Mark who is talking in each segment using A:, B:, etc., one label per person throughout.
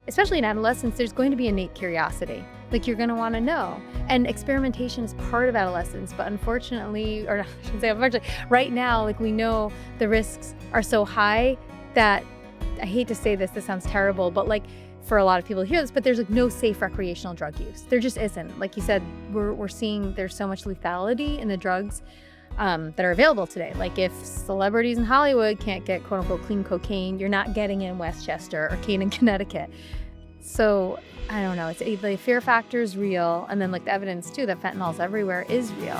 A: especially in adolescence, there's going to be innate curiosity. Like, you're going to want to know. And experimentation is part of adolescence, but unfortunately, or I shouldn't say unfortunately, right now, like, we know the risks are so high that, I hate to say this sounds terrible, but like, for a lot of people to hear this, but there's like no safe recreational drug use. There just isn't. Like you said, we're seeing there's so much lethality in the drugs that are available today. Like, if celebrities in Hollywood can't get quote unquote clean cocaine, you're not getting it in Westchester or Kane in Connecticut. So I don't know. It's the fear factor is real, and then like the evidence too that fentanyl's everywhere is real.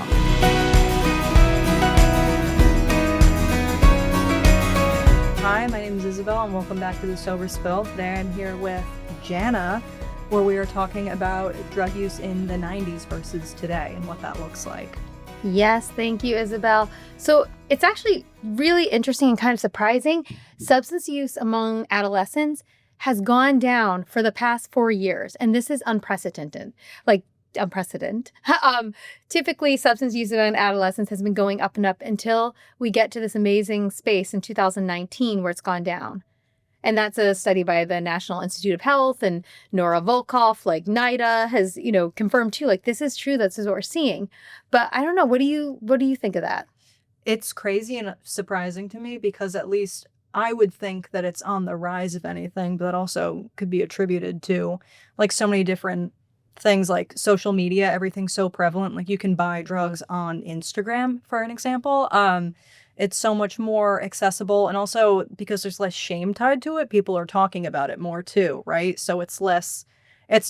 B: Hi, my name is Isabel, and welcome back to The Sober Spill. Today I'm here with Jana, where we are talking about drug use in the 90s versus today and what that looks like.
A: Yes, thank you, Isabel. So it's actually really interesting and kind of surprising. Substance use among adolescents has gone down for the past 4 years, and this is unprecedented. Typically, substance use among adolescents has been going up and up until we get to this amazing space in 2019 where it's gone down. And that's a study by the National Institute of Health, and Nora Volkoff, like NIDA, has, confirmed too, like, this is true, this is what we're seeing. But I don't know, what do you think of that?
B: It's crazy and surprising to me because at least I would think that it's on the rise, if anything, but that also could be attributed to like so many different things like social media. Everything's so prevalent. Like, you can buy drugs on Instagram, for an example. It's so much more accessible, and also because there's less shame tied to it, people are talking about it more too, right? So it's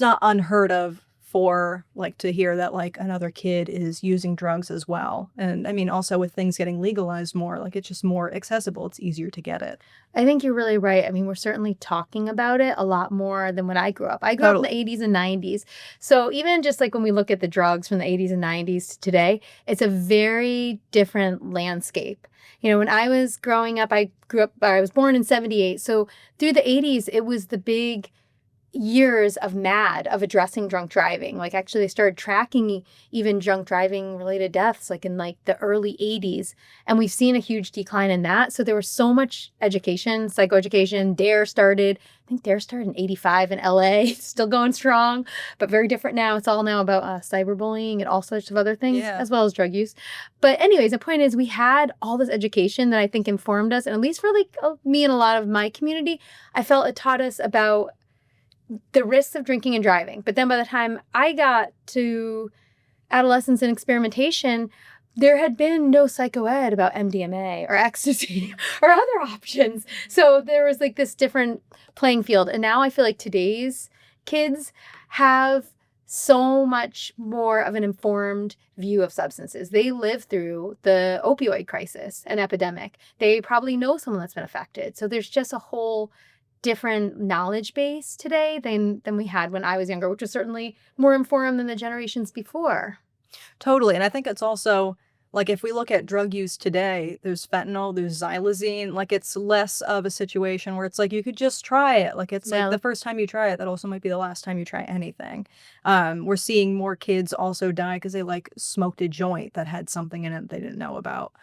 B: not unheard of for like to hear that like another kid is using drugs as well. And I mean, also with things getting legalized more, like, it's just more accessible. It's easier to get it.
A: I think you're really right. I mean, we're certainly talking about it a lot more than when I grew up. I grew up in the 80s and 90s. So even just like when we look at the drugs from the 80s and 90s to today, it's a very different landscape. When I was growing up, I was born in 78. So through the 80s, it was the big years of addressing drunk driving. Like, actually they started tracking even drunk driving related deaths like in like the early 80s, and we've seen a huge decline in that. So there was so much education, psychoeducation. DARE started in 85 in LA. It's still going strong, but very different now. It's all now about cyberbullying and all sorts of other things, as well as drug use. But anyways, the point is, we had all this education that I think informed us, and at least for like me and a lot of my community, I felt it taught us about the risks of drinking and driving. But then by the time I got to adolescence and experimentation, there had been no psychoed about MDMA or ecstasy or other options. So there was like this different playing field. And now I feel like today's kids have so much more of an informed view of substances. They live through the opioid crisis and epidemic. They probably know someone that's been affected. So there's just a whole different knowledge base today than we had when I was younger, which was certainly more informed than the generations before.
B: Totally. And I think it's also like, if we look at drug use today, there's fentanyl, there's xylazine. Like, it's less of a situation where it's like you could just try it. Like, it's like the first time you try it, that also might be the last time you try anything. We're seeing more kids also die because they like smoked a joint that had something in it they didn't know about.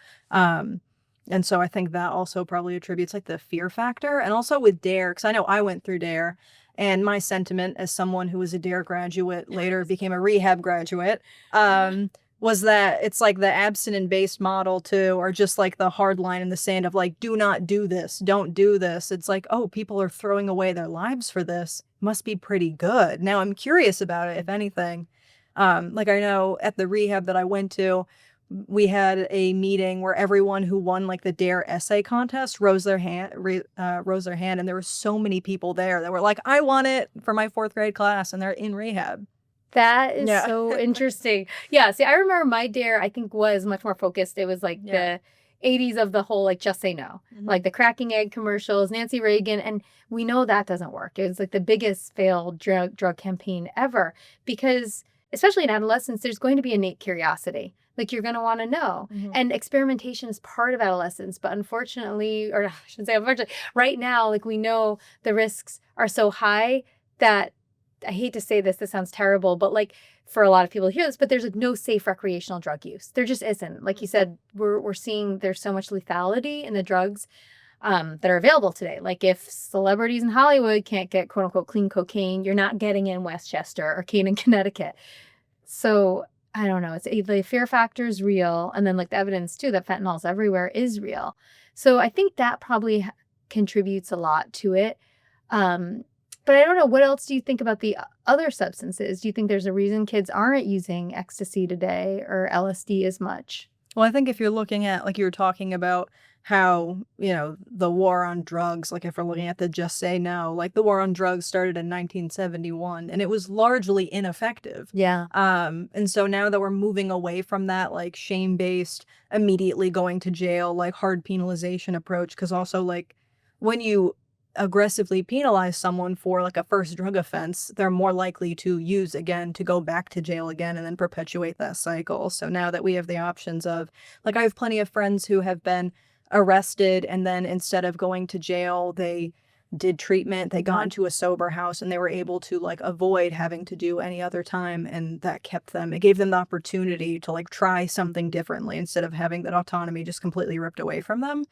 B: And so I think that also probably attributes like the fear factor. And also with DARE, because I know I went through DARE, and my sentiment as someone who was a DARE graduate, later became a rehab graduate, was that it's like the abstinent-based model too, or just like the hard line in the sand of like, do not do this, don't do this. It's like, oh, people are throwing away their lives for this. Must be pretty good. Now I'm curious about it, if anything. Like, I know at the rehab that I went to, we had a meeting where everyone who won like the DARE essay contest rose their hand, and there were so many people there that were like, I want it for my 4th grade class, and they're in rehab.
A: That is so interesting. Yeah, see, I remember my DARE, I think, was much more focused. It was like the 80s of the whole like just say no, like the cracking egg commercials, Nancy Reagan, and we know that doesn't work. It was like the biggest failed drug campaign ever, because especially in adolescence, there's going to be innate curiosity. Like, you're going to want to know. And experimentation is part of adolescence. But unfortunately, or I shouldn't say unfortunately, right now, like, we know the risks are so high that, I hate to say this sounds terrible, but like, for a lot of people to hear this, but there's like no safe recreational drug use. There just isn't. Like you said, we're seeing there's so much lethality in the drugs that are available today. Like if celebrities in Hollywood can't get quote unquote clean cocaine, you're not getting it in Westchester or Canaan, Connecticut. So I don't know. It's the fear factor is real. And then like the evidence too that fentanyl's everywhere is real. So I think that probably contributes a lot to it. But I don't know. What else do you think about the other substances? Do you think there's a reason kids aren't using ecstasy today or LSD as much?
B: Well, I think if you're looking at, like you were talking about how, the war on drugs, like if we're looking at the Just Say No, like the war on drugs started in 1971 and it was largely ineffective.
A: Yeah.
B: And so now that we're moving away from that, like shame-based, immediately going to jail, like hard penalization approach, because also like when you aggressively penalize someone for like a first drug offense, they're more likely to use again, to go back to jail again, and then perpetuate that cycle. So now that we have the options of, like, I have plenty of friends who have been arrested and then instead of going to jail, they did treatment, they got into a sober house, and they were able to like avoid having to do any other time. And that kept them, it gave them the opportunity to like try something differently instead of having that autonomy just completely ripped away from them.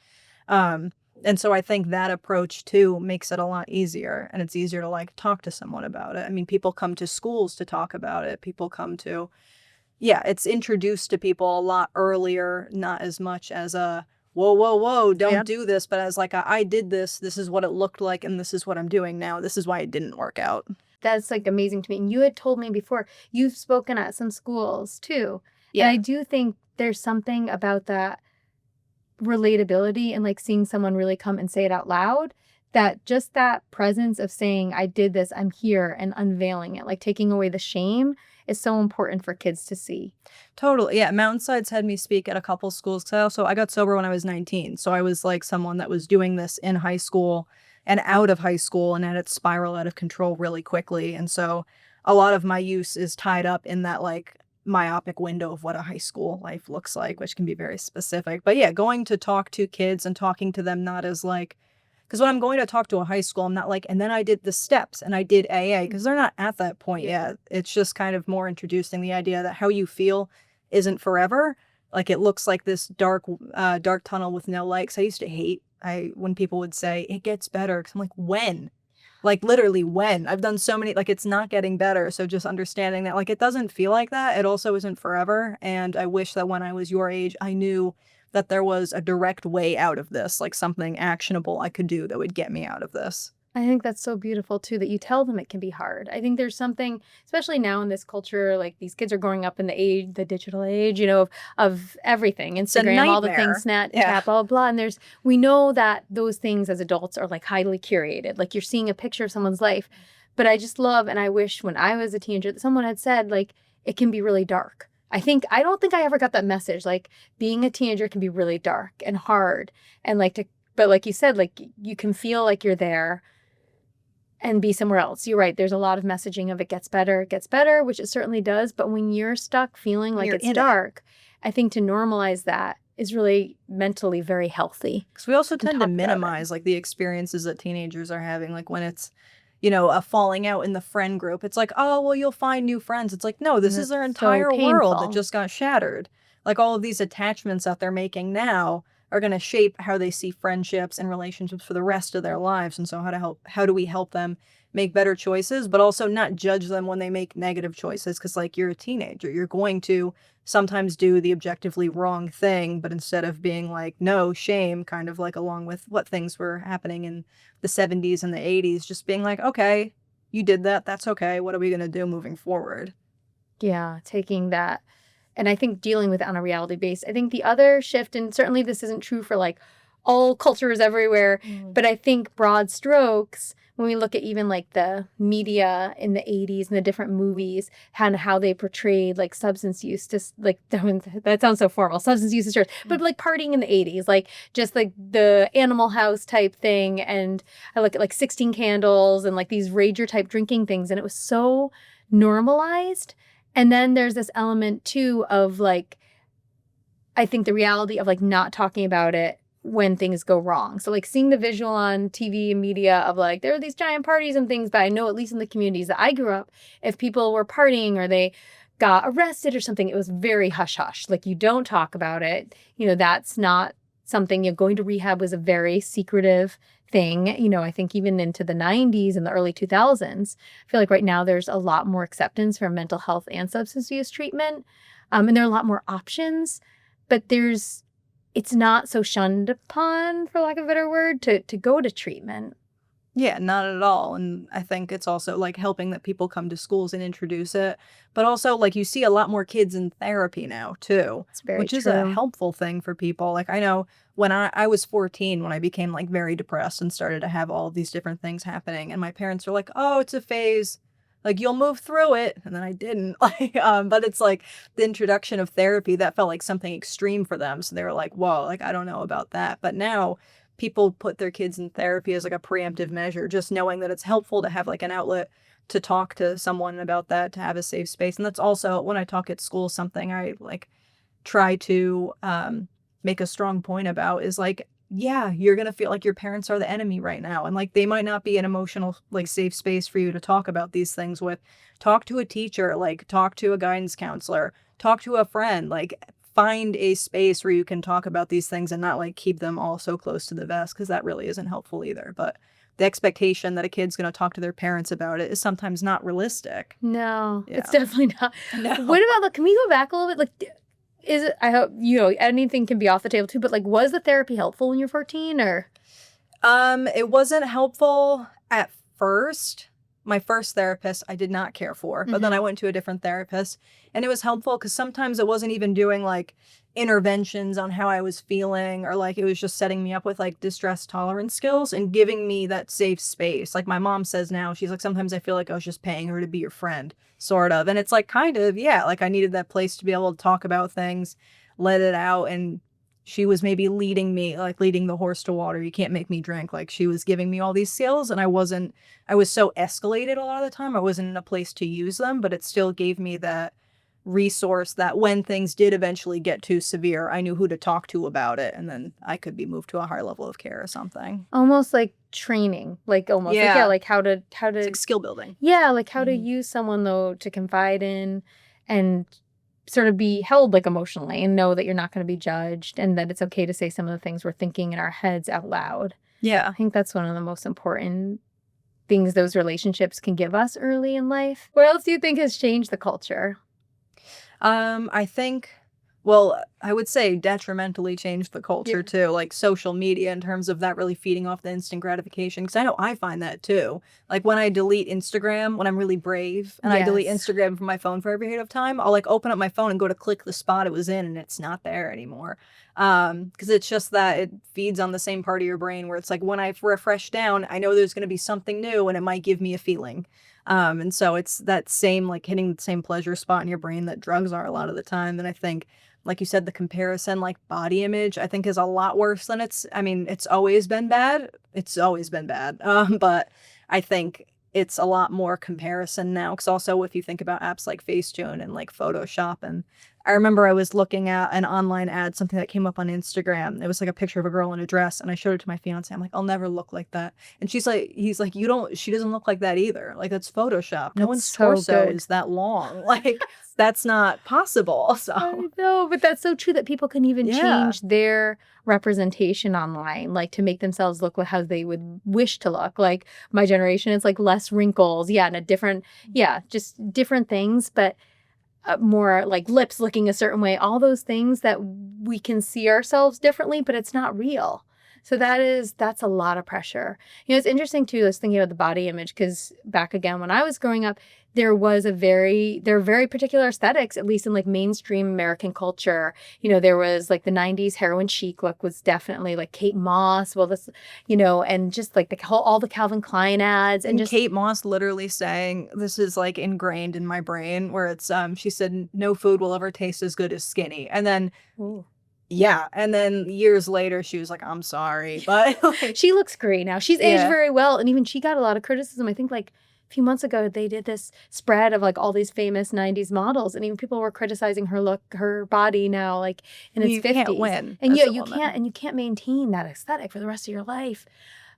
B: And so I think that approach too makes it a lot easier, and it's easier to like talk to someone about it. I mean, people come to schools to talk about it. People come to, it's introduced to people a lot earlier, not as much as a, whoa, don't do this, but as like I did this is what it looked like, and this is what I'm doing now. This is why it didn't work out.
A: That's like amazing to me. And you had told me before, you've spoken at some schools too. Yeah. And I do think there's something about that relatability and like seeing someone really come and say it out loud, that just that presence of saying, I did this, I'm here, and unveiling it, like taking away the shame, is so important for kids to see.
B: Totally. Yeah. Mountainside's had me speak at a couple schools. I got sober when I was 19. So I was like someone that was doing this in high school and out of high school, and had it spiral out of control really quickly. And so a lot of my use is tied up in that like myopic window of what a high school life looks like, which can be very specific. But yeah, going to talk to kids and talking to them not as like, because when I'm going to talk to a high school, I'm not like, and then I did the steps and I did AA, because they're not at that point yet. It's just kind of more introducing the idea that how you feel isn't forever. Like it looks like this dark tunnel with no light. 'Cause I used to hate when people would say it gets better, because I'm like, when? Like literally when? I've done so many, like it's not getting better. So just understanding that like it doesn't feel like that. It also isn't forever. And I wish that when I was your age, I knew that there was a direct way out of this, like something actionable I could do that would get me out of this.
A: I think that's so beautiful too, that you tell them it can be hard. I think there's something, especially now in this culture, like these kids are growing up in the digital age, of everything, Instagram, all the things, Snapchat, blah, blah, blah. And we know that those things as adults are like highly curated. Like you're seeing a picture of someone's life. But I just love, and I wish when I was a teenager that someone had said like, it can be really dark. I don't think I ever got that message. Like being a teenager can be really dark and hard, and but like you said, like you can feel like you're there and be somewhere else. You're right. There's a lot of messaging of it gets better, which it certainly does. But when you're stuck feeling like it's dark, I think to normalize that is really mentally very healthy.
B: Because we also tend to minimize like the experiences that teenagers are having. Like when it's, a falling out in the friend group, it's like, oh, well, you'll find new friends. It's like, no, this is their entire world that just got shattered. Like all of these attachments that they're making now are going to shape how they see friendships and relationships for the rest of their lives. And so how do we help them make better choices, but also not judge them when they make negative choices? Because like you're a teenager, you're going to sometimes do the objectively wrong thing, but instead of being like, no, shame, kind of like along with what things were happening in the 70s and the 80s, just being like, okay, you did that. That's okay. What are we going to do moving forward?
A: Yeah, taking that. And I think dealing with it on a reality base. I think the other shift, and certainly this isn't true for like all cultures everywhere, but I think broad strokes, when we look at even like the media in the 80s and the different movies and how they portrayed like substance use, just like that sounds so formal, substance use is but like partying in the 80s, like just like the Animal House type thing. And I look at like 16 Candles and like these rager type drinking things, and it was so normalized. And then there's this element too of like, I think the reality of like not talking about it when things go wrong. So like seeing the visual on TV and media of like, there are these giant parties and things, but I know at least in the communities that I grew up, if people were partying or they got arrested or something, it was very hush hush. Like you don't talk about it. That's not something, going to rehab was a very secretive thing. I think even into the 90s and the early 2000s, I feel like right now there's a lot more acceptance for mental health and substance use treatment. And there are a lot more options, but it's not so shunned upon, for lack of a better word, to go to treatment.
B: Yeah, not at all. And I think it's also like helping that people come to schools and introduce it. But also, like, you see a lot more kids in therapy now, too,
A: It's very
B: which is a
A: true.
B: helpful thing for people. Like, I know when I was 14, when I became like very depressed and started to have all of these different things happening, and my parents were like, oh, it's a phase. Like, you'll move through it. And then I didn't. But it's like the introduction of therapy that felt like something extreme for them. So they were like, whoa, like, I don't know about that. But now, people put their kids in therapy as like a preemptive measure, just knowing that it's helpful to have like an outlet to talk to someone about that, to have a safe space. And that's also when I talk at school, something I like try to make a strong point about is like, yeah, you're going to feel like your parents are the enemy right now. And like, they might not be an emotional, like safe space for you to talk about these things with. Talk to a teacher, like talk to a guidance counselor, talk to a friend, like find a space where you can talk about these things and not like keep them all so close to the vest, because that really isn't helpful either. But the expectation that a kid's going to talk to their parents about it is sometimes not realistic.
A: No,
B: Yeah.
A: it's definitely not.
B: No.
A: What about, like, can we go back a little bit? Like, is it, I hope, anything can be off the table too, but like, was the therapy helpful when you're 14 or?
B: It wasn't helpful at first. My first therapist, I did not care for, but then I went to a different therapist, and it was helpful because sometimes it wasn't even doing like interventions on how I was feeling, or like it was just setting me up with like distress tolerance skills and giving me that safe space. Like my mom says now, she's like, sometimes I feel like I was just paying her to be your friend, sort of. And it's like, kind of, yeah, like I needed that place to be able to talk about things, let it out, and she was maybe leading me, like leading the horse to water. You can't make me drink. Like she was giving me all these skills, and I was so escalated a lot of the time. I wasn't in a place to use them, but it still gave me that resource that when things did eventually get too severe, I knew who to talk to about it. And then I could be moved to a higher level of care or something.
A: Almost like training, like almost like, yeah, like how to,
B: it's like skill building.
A: Yeah. Like how to use someone though to confide in and sort of be held like emotionally and know that you're not going to be judged and that it's okay to say some of the things we're thinking in our heads out loud.
B: Yeah.
A: I think that's one of the most important things those relationships can give us early in life. What else do you think has changed the culture?
B: I think, well, I would say detrimentally changed the culture too, like social media in terms of that really feeding off the instant gratification. Because I know I find that too. Like when I delete Instagram, when I'm really brave and I delete Instagram from my phone for a period of time, I'll like open up my phone and go to click the spot it was in and it's not there anymore. Because it's just that it feeds on the same part of your brain where it's like when I refresh down, I know there's going to be something new and it might give me a feeling. And so it's that same, like hitting the same pleasure spot in your brain that drugs are a lot of the time. And I think, like you said, the comparison, like body image, I think is a lot worse than it's always been bad. It's always been bad. But I think it's a lot more comparison now. Because also if you think about apps like Facetune and like Photoshop, and I remember I was looking at an online ad, something that came up on Instagram. It was like a picture of a girl in a dress, and I showed it to my fiance. I'm like, I'll never look like that. And he's like, she doesn't look like that either. Like that's Photoshop. No one's torso is that long. Like that's not possible. So
A: I know, but that's so true that people can even change their representation online, like to make themselves look like how they would wish to look. Like my generation, it's like less wrinkles, and a different, just different things, but more like lips looking a certain way, all those things that we can see ourselves differently, but it's not real. So that's a lot of pressure. It's interesting too, I was thinking about the body image, because back again, when I was growing up, there are very particular aesthetics, at least in like mainstream American culture. There was like the 90s heroin chic look was definitely like Kate Moss. Well, this, and just like all the Calvin Klein ads and just
B: Kate Moss literally saying, this is like ingrained in my brain, where it's, she said, no food will ever taste as good as skinny. And then, yeah. And then years later, she was like, I'm sorry. But like,
A: she looks great now. She's aged very well. And even she got a lot of criticism. I think like a few months ago, they did this spread of like all these famous 90s models. And even people were criticizing her look, her body now, like in its 50s.
B: You can't win.
A: And yeah, you can't maintain that aesthetic for the rest of your life.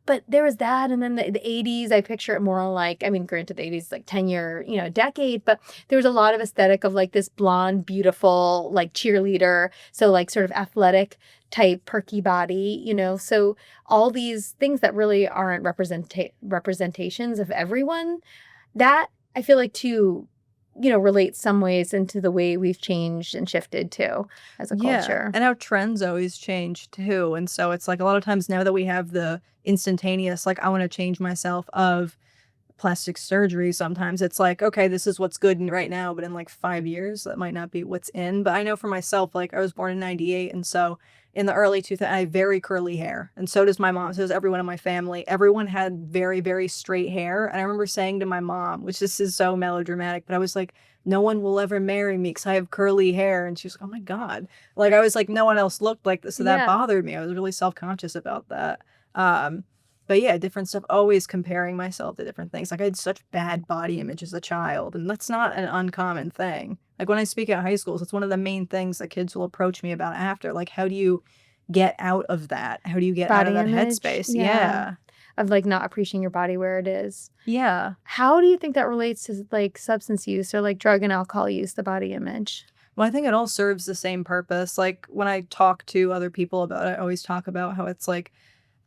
A: But there was that, and then the 80s, I picture it more like, granted the 80s is like 10-year, decade, but there was a lot of aesthetic of like this blonde, beautiful, like cheerleader, so like sort of athletic type, perky body, so all these things that really aren't representations of everyone, that I feel like too, relates some ways into the way we've changed and shifted too as a culture.
B: And how trends always change too. And so it's like a lot of times now that we have the instantaneous, like I want to change myself of plastic surgery, sometimes it's like, okay, this is what's good right now, but in like 5 years, that might not be what's in. But I know for myself, like I was born in 98. And so in the early 2000s, I have very curly hair. And so does my mom. So does everyone in my family. Everyone had very, very straight hair. And I remember saying to my mom, which this is so melodramatic, but I was like, no one will ever marry me because I have curly hair. And she was like, oh my God. Like I was like, no one else looked like this. So that bothered me. I was really self-conscious about that. But yeah, different stuff, always comparing myself to different things. Like I had such bad body image as a child, and that's not an uncommon thing. Like when I speak at high schools, it's one of the main things that kids will approach me about after. Like, how do you get out of that? How do you get out of that headspace? Yeah.
A: Of like not appreciating your body where it is.
B: Yeah.
A: How do you think that relates to like substance use or like drug and alcohol use, the body image?
B: Well, I think it all serves the same purpose. Like when I talk to other people about it, I always talk about how it's like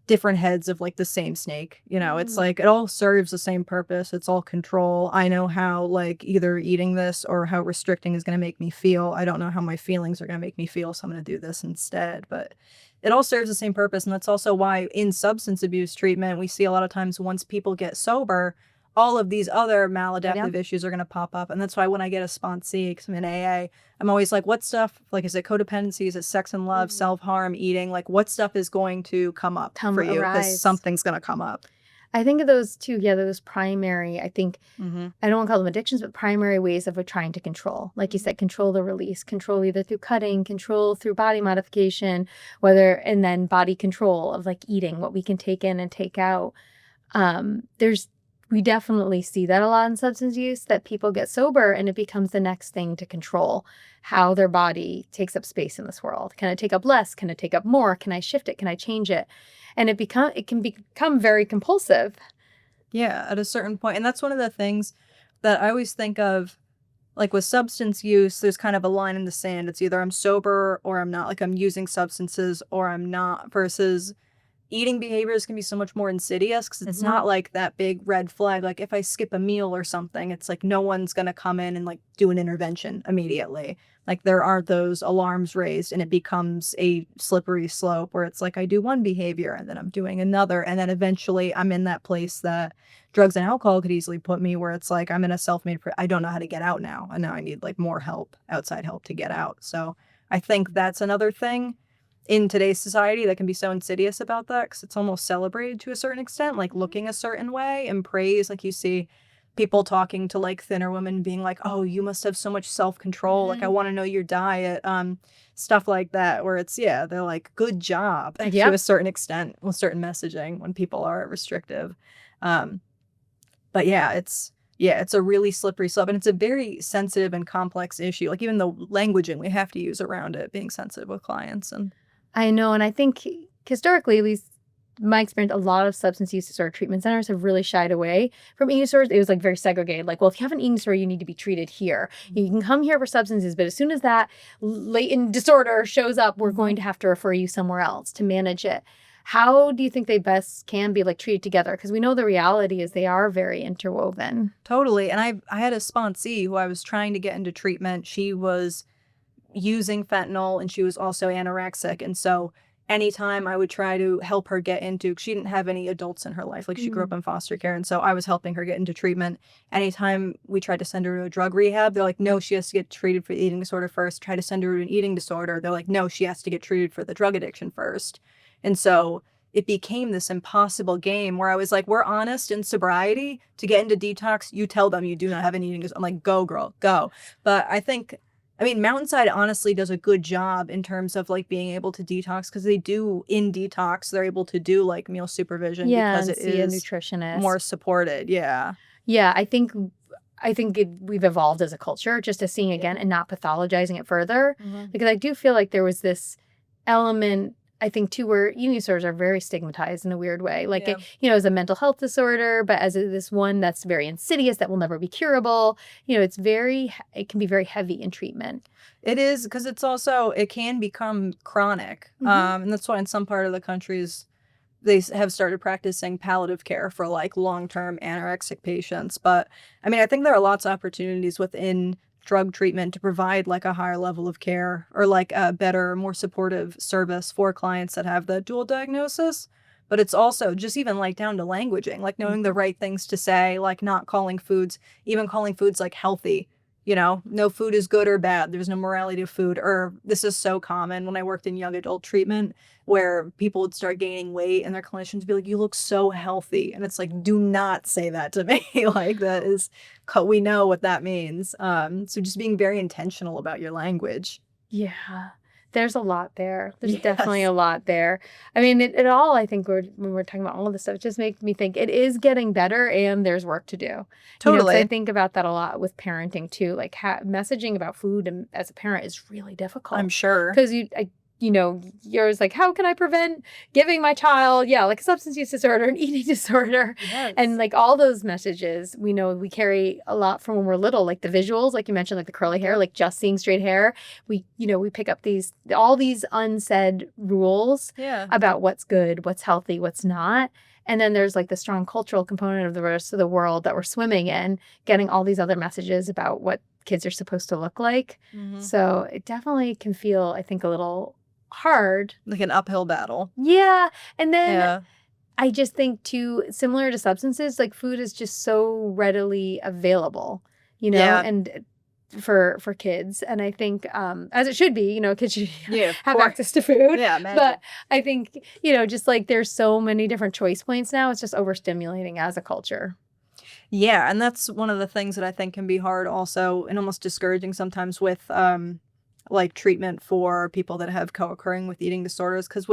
B: different heads of like the same snake. It's like it all serves the same purpose. It's all control. I know how like either eating this or how restricting is going to make me feel. I don't know how my feelings are going to make me feel, so I'm going to do this instead. But it all serves the same purpose. And that's also why in substance abuse treatment, we see a lot of times once people get sober, all of these other maladaptive issues are going to pop up. And that's why when I get a sponsee, because I'm in AA, I'm always like, what stuff, like, is it codependency? Is it sex and love, self-harm, eating? Like, what stuff is going to come up for you? Because something's going to come up.
A: I think of those two, those primary, I think, I don't want to call them addictions, but primary ways of trying to control. Like you said, control the release, control either through cutting, control through body modification, and then body control of like eating, what we can take in and take out. We definitely see that a lot in substance use, that people get sober and it becomes the next thing to control how their body takes up space in this world. Can it take up less? Can it take up more? Can I shift it? Can I change it? And it can become very compulsive.
B: Yeah, at a certain point. And that's one of the things that I always think of, like with substance use, there's kind of a line in the sand. It's either I'm sober or I'm not, like I'm using substances or I'm not, versus eating behaviors can be so much more insidious because it's not like that big red flag. Like if I skip a meal or something, it's like no one's going to come in and like do an intervention immediately. Like there aren't those alarms raised and it becomes a slippery slope where it's like I do one behavior and then I'm doing another. And then eventually I'm in that place that drugs and alcohol could easily put me, where it's like I'm in a self-made, I don't know how to get out now. And now I need like more help, outside help to get out. So I think that's another thing in today's society that can be so insidious about that, because it's almost celebrated to a certain extent, like looking a certain way and praise. Like you see people talking to like thinner women being like, oh, you must have so much self-control. Like I want to know your diet, stuff like that, where it's, they're like, good job to a certain extent with certain messaging when people are restrictive. But it's a really slippery slope, and it's a very sensitive and complex issue. Like even the languaging we have to use around it being sensitive with clients. And
A: I know, and I think historically, at least my experience, a lot of substance use disorder treatment centers have really shied away from eating disorders. It was like very segregated. Like, well, if you have an eating disorder, you need to be treated here. You can come here for substances, but as soon as that latent disorder shows up, we're going to have to refer you somewhere else to manage it. How do you think they best can be like treated together? Because we know the reality is they are very interwoven.
B: Totally. And I had a sponsee who I was trying to get into treatment. She was using fentanyl and she was also anorexic. And so anytime I would try to help her get into, she didn't have any adults in her life. Like she grew up in foster care. And so I was helping her get into treatment. Anytime we tried to send her to a drug rehab, they're like, no, she has to get treated for the eating disorder first. Try to send her to an eating disorder. They're like, no, she has to get treated for the drug addiction first. And so it became this impossible game where I was like, we're honest in sobriety. To get into detox, you tell them you do not have an eating disorder. I'm like, go girl, go. But I mean, Mountainside honestly does a good job in terms of like being able to detox, because they do in detox, they're able to do like meal supervision because it is
A: a nutritionist,
B: more supported. Yeah.
A: Yeah. I think we've evolved as a culture just to seeing again and not pathologizing it further, because I do feel like there was this element I think too, where eating disorders are very stigmatized in a weird way. Like,
B: Yeah.
A: as a mental health disorder, but as this one that's very insidious that will never be curable. It can be very heavy in treatment.
B: It is, because it's also, it can become chronic. And that's why in some part of the countries, they have started practicing palliative care for like long-term anorexic patients. But I mean, I think there are lots of opportunities within drug treatment to provide like a higher level of care or like a better, more supportive service for clients that have the dual diagnosis. But it's also just even like down to languaging, like knowing the right things to say, like not calling foods, even calling foods like healthy. No food is good or bad. There's no morality of food. Or this is so common when I worked in young adult treatment, where people would start gaining weight and their clinicians would be like, you look so healthy. And it's like, do not say that to me. Like, that is, we know what that means. So just being very intentional about your language.
A: Yeah. There's a lot there. There's
B: Yes.
A: definitely a lot there. I mean, it all, I think, when we're talking about all of this stuff, it just makes me think it is getting better and there's work to do.
B: Totally.
A: 'Cause I think about that a lot with parenting too. Like messaging about food and as a parent is really difficult.
B: I'm sure.
A: Because you're always like, how can I prevent giving my child, like a substance use disorder, an eating disorder?
B: Yes.
A: And like all those messages, we know we carry a lot from when we're little, like the visuals, like you mentioned, like the curly hair, like just seeing straight hair. We pick up all these unsaid rules about what's good, what's healthy, what's not. And then there's like the strong cultural component of the rest of the world that we're swimming in, getting all these other messages about what kids are supposed to look like. So it definitely can feel, I think, a little hard,
B: like an uphill battle.
A: Yeah. And then I just think too, similar to substances, like food is just so readily available, and for kids. And I think as it should be, kids should have access to food. But I think just like there's so many different choice points now, it's just overstimulating as a culture.
B: Yeah, and that's one of the things that I think can be hard also, and almost discouraging sometimes with like treatment for people that have co-occurring with eating disorders. Because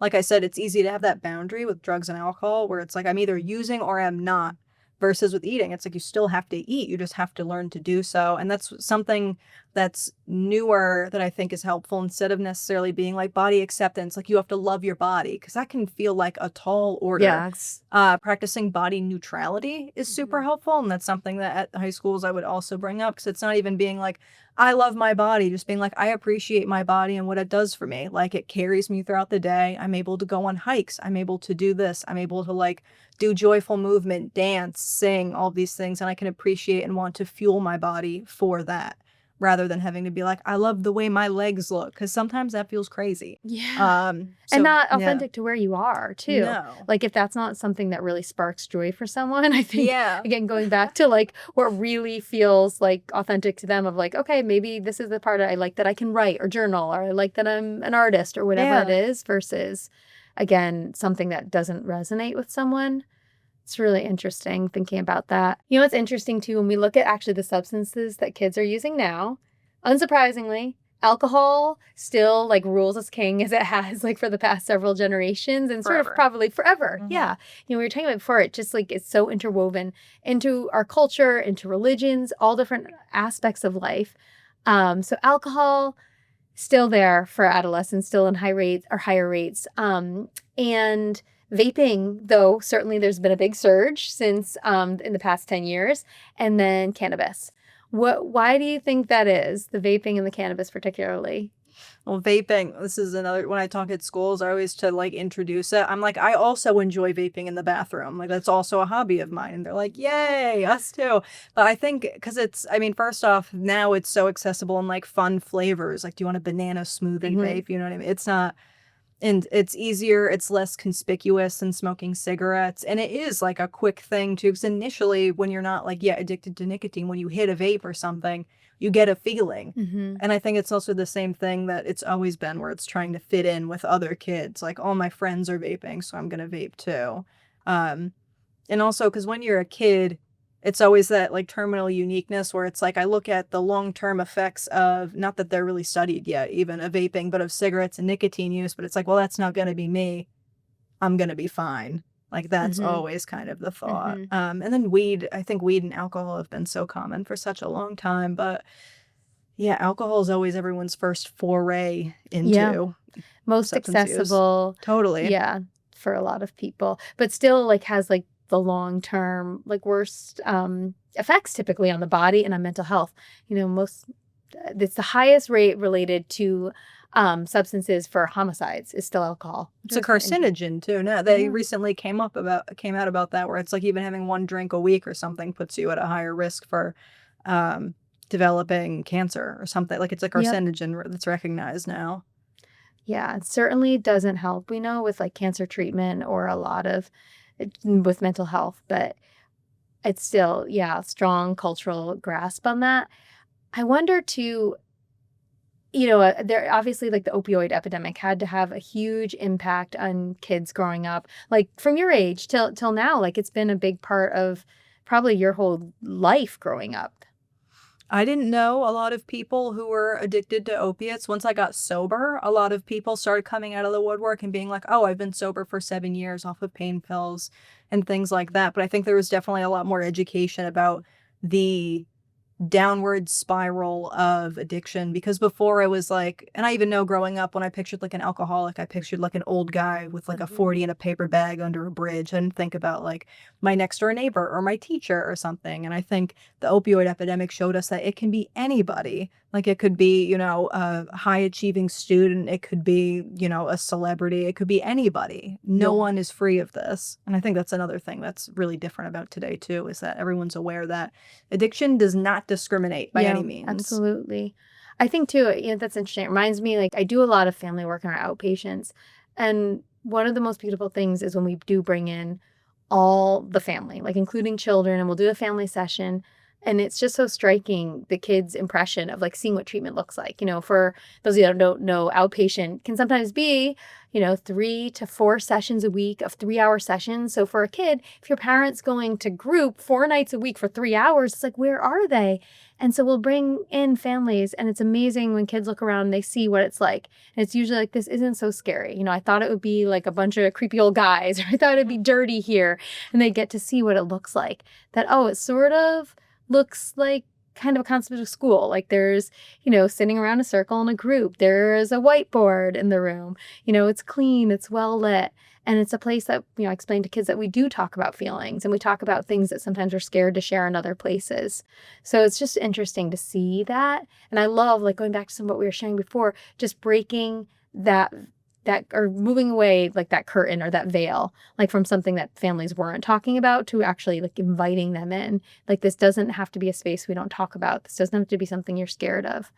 B: like I said, it's easy to have that boundary with drugs and alcohol where it's like I'm either using or I'm not, versus with eating, it's like you still have to eat. You just have to learn to do so. And that's something that's newer that I think is helpful, instead of necessarily being like body acceptance, like you have to love your body, because that can feel like a tall order. Practicing body neutrality is super helpful. And that's something that at high schools I would also bring up, because it's not even being like, I love my body, just being like, I appreciate my body and what it does for me. Like it carries me throughout the day. I'm able to go on hikes. I'm able to do this. I'm able to like do joyful movement, dance, sing, all these things. And I can appreciate and want to fuel my body for that, rather than having to be like, I love the way my legs look, because sometimes that feels crazy.
A: And not authentic to where you are, too.
B: No.
A: Like, if that's not something that really sparks joy for someone, I think, again, going back to, like, what really feels, like, authentic to them of, like, okay, maybe this is the part I like that I can write or journal, or I like that I'm an artist or whatever it is, versus, again, something that doesn't resonate with someone. It's really interesting thinking about that. What's interesting too, when we look at actually the substances that kids are using now, unsurprisingly, alcohol still like rules as king, as it has like for the past several generations and sort of probably forever. Yeah. We were talking about before, it just like it's so interwoven into our culture, into religions, all different aspects of life. So alcohol still there for adolescents, still in higher rates. And vaping, though, certainly there's been a big surge since in the past 10 years, and then cannabis. Why do you think that is, the vaping and the cannabis particularly?
B: Well, vaping, this is another, when I talk at schools, I always to like introduce it. I'm like, I also enjoy vaping in the bathroom. Like that's also a hobby of mine. And they're like, yay, us too. But I think because first off, now it's so accessible and like fun flavors. Like, do you want a banana smoothie vape? You know what I mean? It's not. And it's easier, it's less conspicuous than smoking cigarettes. And it is like a quick thing too, because initially when you're not like, addicted to nicotine, when you hit a vape or something, you get a feeling. And I think it's also the same thing that it's always been, where it's trying to fit in with other kids. Like, all my friends are vaping, so I'm going to vape too. And also because when you're a kid, it's always that like terminal uniqueness where it's like, I look at the long-term effects of, not that they're really studied yet, even of vaping, but of cigarettes and nicotine use. But it's like, well, that's not going to be me. I'm going to be fine. Like that's always kind of the thought. And then weed, I think weed and alcohol have been so common for such a long time. But Yeah, alcohol is always everyone's first foray
A: Yeah.
B: into
A: Most
B: substance use.
A: accessible.
B: Totally.
A: Yeah, for a lot of people, but still like has like the long-term like worst effects typically on the body and on mental health. Most it's the highest rate related to substances for homicides is still alcohol.
B: It's a carcinogen too. No, they recently came out about that, where it's like even having one drink a week or something puts you at a higher risk for developing cancer or something. Like it's a carcinogen that's recognized now.
A: Yeah, it certainly doesn't help, we know, with like cancer treatment or a lot of with mental health, but it's still, yeah, strong cultural grasp on that. I wonder too, there obviously like the opioid epidemic had to have a huge impact on kids growing up, like from your age till now. Like it's been a big part of probably your whole life growing up.
B: I didn't know a lot of people who were addicted to opiates. Once I got sober, a lot of people started coming out of the woodwork and being like, oh, I've been sober for 7 years off of pain pills and things like that. But I think there was definitely a lot more education about the downward spiral of addiction, because before I was like, and I even know growing up, when I pictured like an alcoholic, I pictured like an old guy with like a 40 in a paper bag under a bridge. I didn't think about like my next door neighbor or my teacher or something. And I think the opioid epidemic showed us that it can be anybody. Like it could be, a high achieving student. It could be, a celebrity. It could be anybody. No one is free of this. And I think that's another thing that's really different about today too, is that everyone's aware that addiction does not discriminate by any means.
A: Absolutely. I think too, that's interesting. It reminds me, like I do a lot of family work in our outpatients. And one of the most beautiful things is when we do bring in all the family, like including children, and we'll do a family session. And it's just so striking, the kids' impression of like seeing what treatment looks like. For those of you that don't know, outpatient can sometimes be, 3 to 4 sessions a week of 3-hour sessions. So for a kid, if your parent's going to group 4 nights a week for 3 hours, it's like, where are they? And so we'll bring in families, and it's amazing when kids look around and they see what it's like. And it's usually like, this isn't so scary. I thought it would be like a bunch of creepy old guys, or I thought it'd be dirty here. And they get to see what it looks like. That, oh, it sort of looks like kind of a concept of school. Like there's, sitting around a circle in a group. There's a whiteboard in the room. It's clean, it's well lit. And it's a place that, I explain to kids that we do talk about feelings, and we talk about things that sometimes we're scared to share in other places. So it's just interesting to see that. And I love, like going back to some of what we were sharing before, just breaking that or moving away like that curtain or that veil, like from something that families weren't talking about to actually like inviting them in. Like this doesn't have to be a space we don't talk about. This doesn't have to be something you're scared of.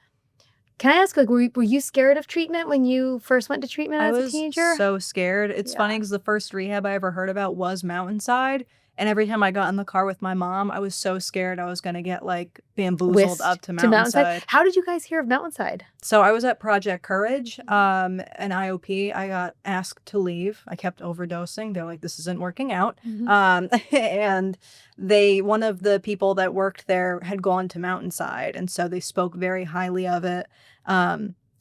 A: Can I ask, like, were you scared of treatment when you first went to treatment as a teenager?
B: I was so scared. It's funny because the first rehab I ever heard about was Mountainside. And every time I got in the car with my mom, I was so scared I was going to get like bamboozled up to Mountainside.
A: How did you guys hear of Mountainside?
B: So I was at Project Courage, an IOP. I got asked to leave. I kept overdosing. They're like, this isn't working out. And one of the people that worked there had gone to Mountainside. And so they spoke very highly of it.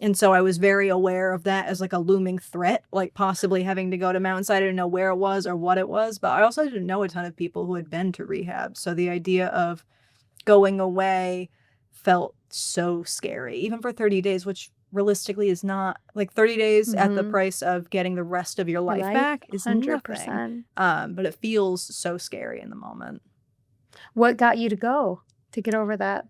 B: And so I was very aware of that as like a looming threat, like possibly having to go to Mountainside. I didn't know where it was or what it was, but I also didn't know a ton of people who had been to rehab. So the idea of going away felt so scary, even for 30 days, which realistically is not like 30 days at the price of getting the rest of your life back is 100%. Nothing. But it feels so scary in the moment.
A: What got you to go to get over that?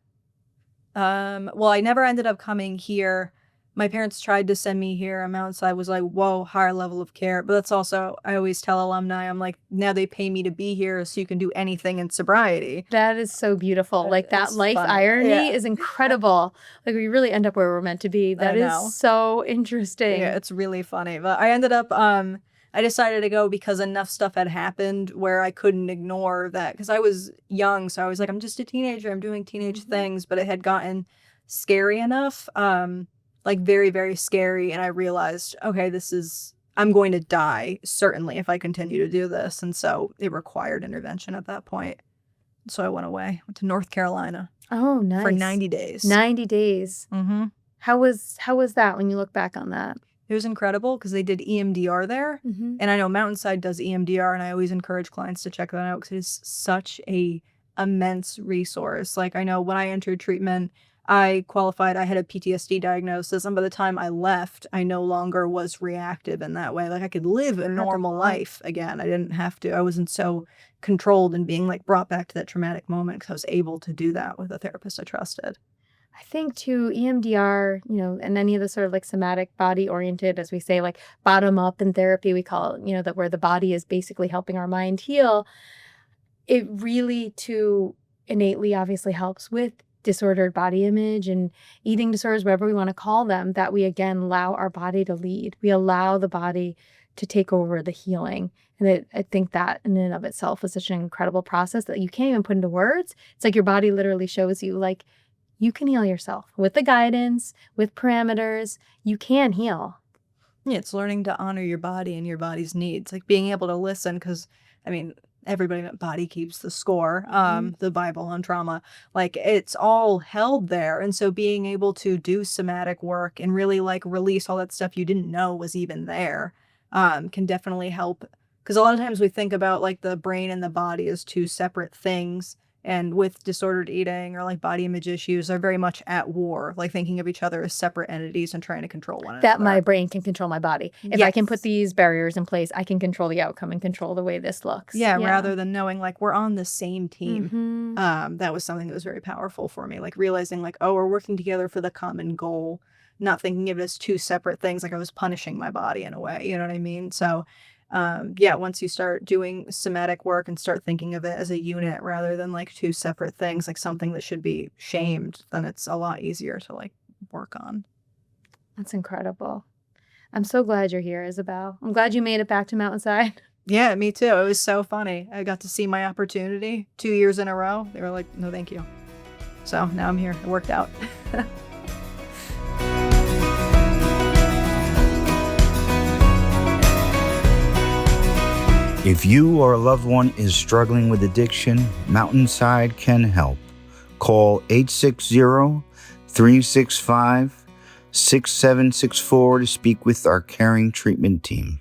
B: Well, I never ended up coming here. My parents tried to send me here, and Mountainside was like, whoa, higher level of care. But that's also, I always tell alumni, I'm like, now they pay me to be here so you can do anything in sobriety.
A: That is so beautiful. Like that life irony is incredible. Like we really end up where we're meant to be. That is so interesting.
B: Yeah, it's really funny. But I ended up, I decided to go because enough stuff had happened where I couldn't ignore that. Because I was young, so I was like, I'm just a teenager. I'm doing teenage things. But it had gotten scary enough. Like very, very scary. And I realized, okay, I'm going to die, certainly, if I continue to do this. And so it required intervention at that point. So I went away, went to North Carolina.
A: Oh, nice.
B: For 90 days.
A: 90 days.
B: Mm-hmm.
A: How was that when you look back on that?
B: It was incredible because they did EMDR there. And I know Mountainside does EMDR, and I always encourage clients to check that out because it is such a immense resource. Like I know when I entered treatment, I qualified, I had a PTSD diagnosis, and by the time I left, I no longer was reactive in that way. Like, I could live a normal life again. I didn't have to. I wasn't so controlled and being, like, brought back to that traumatic moment because I was able to do that with a therapist I trusted.
A: I think too, EMDR, and any of the sort of like somatic body oriented, as we say, like bottom up in therapy, we call it, that where the body is basically helping our mind heal. It really too innately obviously helps with disordered body image and eating disorders, whatever we want to call them, that we again allow our body to lead. We allow the body to take over the healing. And I think that in and of itself is such an incredible process that you can't even put into words. It's like your body literally shows you, like, you can heal yourself with the guidance, with parameters. You can heal.
B: Yeah, it's learning to honor your body and your body's needs, like being able to listen. Because, I mean, everybody that body keeps the score, the Bible on trauma, like it's all held there. And so being able to do somatic work and really like release all that stuff you didn't know was even there, can definitely help. Because a lot of times we think about like the brain and the body as two separate things. And with disordered eating or like body image issues, they're very much at war, like thinking of each other as separate entities and trying to control one another.
A: That my brain can control my body. If I can put these barriers in place, I can control the outcome and control the way this looks.
B: Yeah, rather than knowing like we're on the same team. That was something that was very powerful for me. Like realizing like, oh, we're working together for the common goal, not thinking of it as two separate things. Like I was punishing my body in a way, you know what I mean? So once you start doing somatic work and start thinking of it as a unit rather than like two separate things, like something that should be shamed, then it's a lot easier to like work on.
A: That's incredible. I'm so glad you're here, Isabel. I'm glad you made it back to Mountainside.
B: Yeah, me too. It was so funny. I got to see my opportunity 2 years in a row. They were like, no, thank you. So now I'm here. It worked out.
C: If you or a loved one is struggling with addiction, Mountainside can help. Call 860-365-6764 to speak with our caring treatment team.